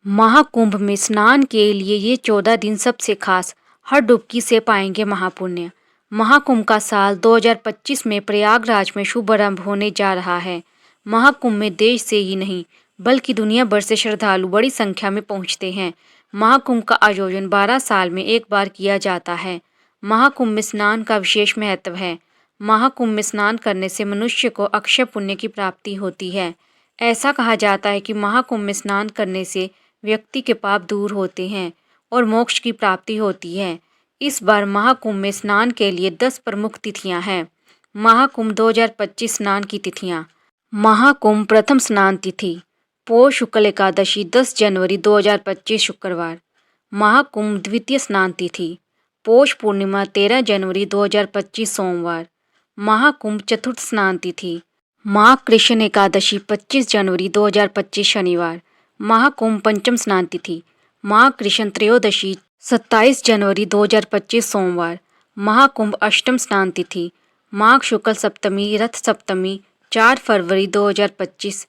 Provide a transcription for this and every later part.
महाकुंभ में स्नान के लिए ये 14 दिन सबसे खास। हर डुबकी से पाएंगे महापुण्य। महाकुंभ का साल 2025 में प्रयागराज में शुभारंभ होने जा रहा है। महाकुंभ में देश से ही नहीं बल्कि दुनिया भर से श्रद्धालु बड़ी संख्या में पहुंचते हैं। महाकुंभ का आयोजन 12 साल में एक बार किया जाता है। महाकुंभ में स्नान का विशेष महत्व है। महाकुंभ में स्नान करने से मनुष्य को अक्षय पुण्य की प्राप्ति होती है। ऐसा कहा जाता है कि महाकुंभ में स्नान करने से व्यक्ति के पाप दूर होते हैं और मोक्ष की प्राप्ति होती है। इस बार महाकुंभ में स्नान के लिए 10 प्रमुख तिथियां हैं। महाकुंभ 2025 स्नान की तिथियां। महाकुंभ प्रथम स्नान तिथि पौष शुक्ल एकादशी 10 जनवरी 2025 शुक्रवार। महाकुंभ द्वितीय स्नान तिथि पौष पूर्णिमा 13 जनवरी 2025 सोमवार। महाकुंभ चतुर्थ स्नान तिथि माघ कृष्ण एकादशी 25 जनवरी 2025 शनिवार। महाकुंभ पंचम स्नान तिथि माघ कृष्ण त्रयोदशी 27 जनवरी 2025 सोमवार। महाकुंभ अष्टम स्नान तिथि माघ शुक्ल सप्तमी रथ सप्तमी 4 फरवरी 2025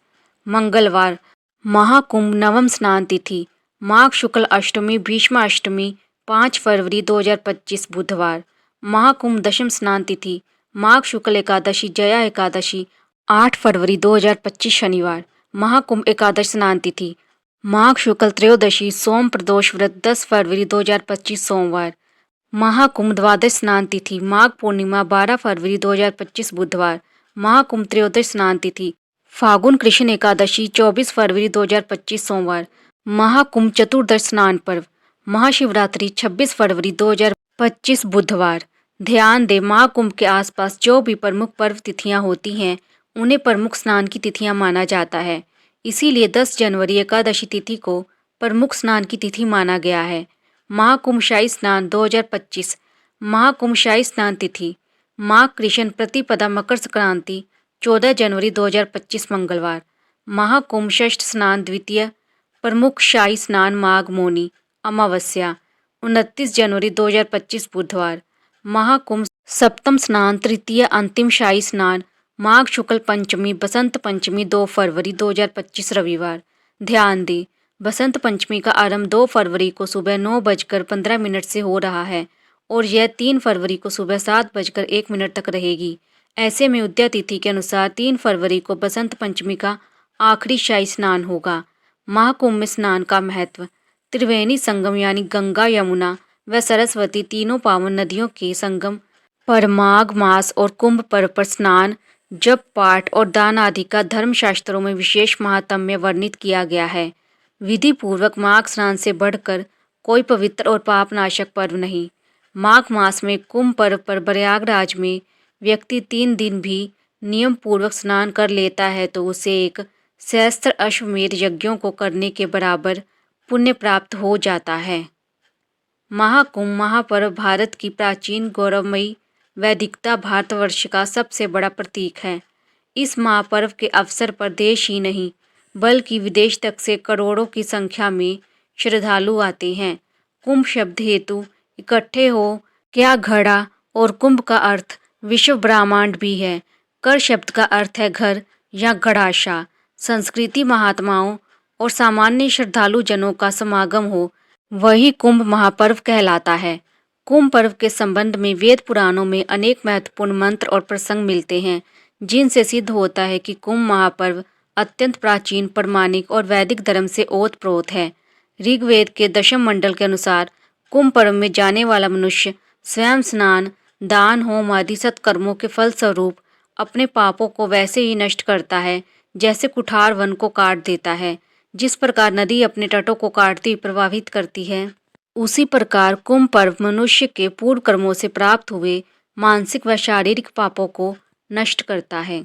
मंगलवार। महाकुंभ नवम स्नान तिथि माघ शुक्ल अष्टमी भीष्म अष्टमी 5 फरवरी 2025 बुधवार। महाकुंभ दशम स्नान तिथि माघ शुक्ल एकादशी जया एकादशी 8 फरवरी 2025 शनिवार। महाकुंभ एकादश स्नान तिथि माघ शुक्ल त्रयोदशी सोम प्रदोष व्रत 10 फरवरी 2025 सोमवार। महाकुंभ द्वादश स्नान तिथि माघ पूर्णिमा 12 फरवरी 2025 बुधवार। महाकुंभ त्रयोदश स्नान तिथि फागुन कृष्ण एकादशी 24 फरवरी 2025 सोमवार। महाकुंभ चतुर्दश स्नान पर्व महाशिवरात्रि 26 फरवरी 2025 बुधवार। ध्यान दें, महाकुंभ के आसपास जो भी प्रमुख पर्व तिथियां होती हैं उन्हें प्रमुख स्नान की तिथियां माना जाता है। इसीलिए 10 जनवरी एकादशी तिथि को प्रमुख स्नान की तिथि माना गया है। महाकुंभ शाही स्नान 2025। महाकुंभ शाही स्नान तिथि माघ कृष्ण प्रतिपदा मकर संक्रांति 14 जनवरी 2025 मंगलवार। महाकुंभ षष्ठ स्नान द्वितीय प्रमुख शाही स्नान माघ मौनी अमावस्या 29 जनवरी 2025 बुधवार। महाकुंभ सप्तम स्नान तृतीय अंतिम शाही स्नान माघ शुक्ल पंचमी बसंत पंचमी 2 फरवरी 2025 रविवार। ध्यान दें, बसंत पंचमी का आरंभ 2 फरवरी को सुबह 9:15 से हो रहा है और यह 3 फरवरी को सुबह 7:01 तक रहेगी। ऐसे में उदया तिथि के अनुसार 3 फरवरी को बसंत पंचमी का आखिरी शाही स्नान होगा। महाकुंभ में स्नान का महत्व। त्रिवेणी संगम यानी गंगा यमुना व सरस्वती तीनों पावन नदियों के संगम पर माघ मास और कुंभ पर्व पर स्नान जप पाठ और दान आदि का धर्मशास्त्रों में विशेष महात्म्य वर्णित किया गया है। विधि पूर्वक माघ स्नान से बढ़कर कोई पवित्र और पापनाशक पर्व नहीं। माघ मास में कुंभ पर्व पर प्रयागराज में व्यक्ति 3 दिन भी नियम पूर्वक स्नान कर लेता है तो उसे एक सहस्त्र अश्वमेध यज्ञों को करने के बराबर पुण्य प्राप्त हो जाता है। महाकुंभ महापर्व भारत की प्राचीन गौरवमयी वैदिकता भारतवर्ष का सबसे बड़ा प्रतीक है। इस महापर्व के अवसर पर देश ही नहीं बल्कि विदेश तक से करोड़ों की संख्या में श्रद्धालु आते हैं। कुंभ शब्द हेतु इकट्ठे हो क्या घड़ा और कुंभ का अर्थ विश्व ब्रह्मांड भी है। कर शब्द का अर्थ है घर या गड़ाशा। संस्कृति महात्माओं और सामान्य श्रद्धालु जनों का समागम हो वही कुंभ महापर्व कहलाता है। कुंभ पर्व के संबंध में वेद पुराणों में अनेक महत्वपूर्ण मंत्र और प्रसंग मिलते हैं जिनसे सिद्ध होता है कि कुंभ महापर्व अत्यंत प्राचीन प्रमाणिक और वैदिक धर्म से ओतप्रोत है। ऋग्वेद के दशम मंडल के अनुसार कुंभ पर्व में जाने वाला मनुष्य स्वयं स्नान दान होम आदि सत्कर्मों के फलस्वरूप अपने पापों को वैसे ही नष्ट करता है जैसे कुठार वन को काट देता है। जिस प्रकार नदी अपने तटों को काटती हुई प्रवाहित करती है उसी प्रकार कुंभ पर्व मनुष्य के पूर्व कर्मों से प्राप्त हुए मानसिक व शारीरिक पापों को नष्ट करता है।